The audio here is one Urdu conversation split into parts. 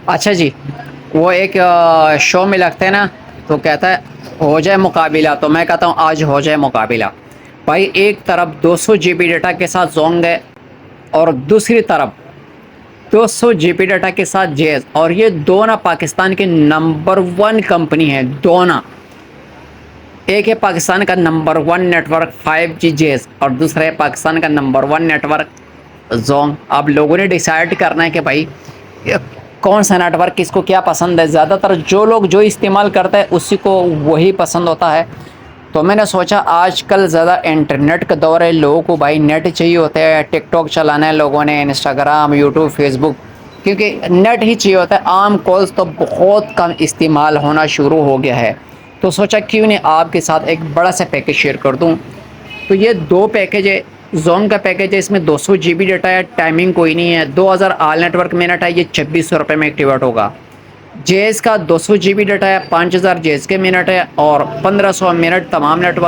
اچھا جی، وہ ایک شو میں لگتے ہیں نا، تو کہتا ہے ہو جائے مقابلہ، تو میں کہتا ہوں آج ہو جائے مقابلہ بھائی۔ ایک طرف 200 GB ڈیٹا کے ساتھ زونگ ہے، اور دوسری طرف 200 GB ڈیٹا کے ساتھ جیز، اور یہ دونوں پاکستان کے نمبر 1 کمپنی ہیں دونوں۔ ایک ہے پاکستان کا نمبر 1 نیٹ ورک 5G جیز، اور دوسرا ہے پاکستان کا نمبر 1 نیٹ ورک زونگ۔ اب لوگوں نے ڈیسائیڈ کرنا ہے کہ بھائی کون سا نیٹ ورک کس کو کیا پسند ہے۔ زیادہ تر جو لوگ جو استعمال کرتا ہے اسی کو وہی پسند ہوتا ہے۔ تو میں نے سوچا آج کل زیادہ انٹرنیٹ کا دور ہے، لوگوں کو بھائی نیٹ چاہیے ہوتا ہے، ٹک ٹاک چلانا ہے لوگوں نے، انسٹاگرام، یوٹیوب، فیس بک، کیونکہ نیٹ ہی چاہیے ہوتا ہے۔ عام کالز تو بہت کم استعمال ہونا شروع ہو گیا ہے، تو سوچا کیوں نہیں آپ کے ساتھ ایک بڑا سا پیکیج شیئر کر دوں۔ تو یہ 2 پیکیج ہے۔ زون کا پیکیج ہے، اس میں 200 GB ڈیٹا ہے، ٹائمنگ کوئی نہیں ہے، 2000 آل نیٹ ورک منٹ ہے، یہ 2600 روپے میں ایکٹیویٹ ہوگا۔ جیز کا 200 GB ڈیٹا ہے، 5000 جیز کے منٹ ہے، اور 1500 منٹ تمام نیٹ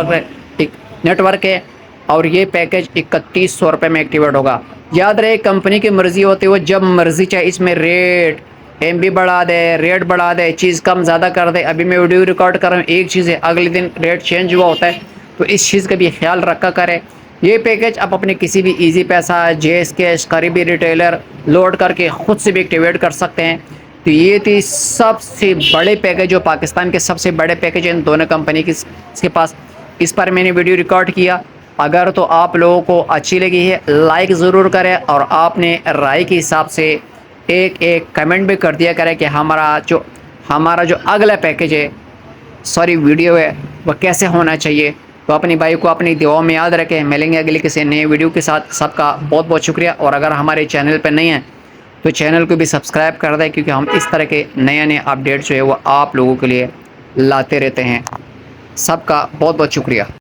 ورک ہے، اور یہ پیکیج 3100 روپے میں ایکٹیویٹ ہوگا۔ یاد رہے کمپنی کی مرضی ہوتی ہے، وہ جب مرضی چاہے اس میں ریٹ MB بڑھا دے، ریٹ بڑھا دے، چیز کم زیادہ کر دے۔ ابھی میں ویڈیو ریکارڈ کر رہا ہوں، ایک چیز ہے، اگلے دن ریٹ چینج ہوا ہوتا ہے، تو اس چیز کا بھی خیال رکھا کرے۔ یہ پیکیج آپ اپنے کسی بھی ایزی پیسہ، جیز کیش، قریبی ریٹیلر لوڈ کر کے خود سے بھی ایکٹیویٹ کر سکتے ہیں۔ تو یہ تھی سب سے بڑے پیکیج، جو پاکستان کے سب سے بڑے پیکیج ہیں ان دونوں کمپنی کے پاس۔ اس پر میں نے ویڈیو ریکارڈ کیا۔ اگر تو آپ لوگوں کو اچھی لگی ہے لائک ضرور کریں، اور آپ نے رائے کے حساب سے ایک کمنٹ بھی کر دیا کریں کہ ہمارا جو اگلا پیکیج ہے، سوری ویڈیو ہے، وہ کیسے ہونا چاہیے۔ تو اپنی بھائی کو اپنی دعاؤں میں یاد رکھیں۔ ملیں گے اگلی کسی نئے ویڈیو کے ساتھ۔ سب کا بہت بہت شکریہ، اور اگر ہمارے چینل پہ نہیں ہیں تو چینل کو بھی سبسکرائب کر دیں، کیونکہ ہم اس طرح کے نئے اپڈیٹس جو ہے وہ آپ لوگوں کے لیے لاتے رہتے ہیں۔ سب کا بہت بہت شکریہ۔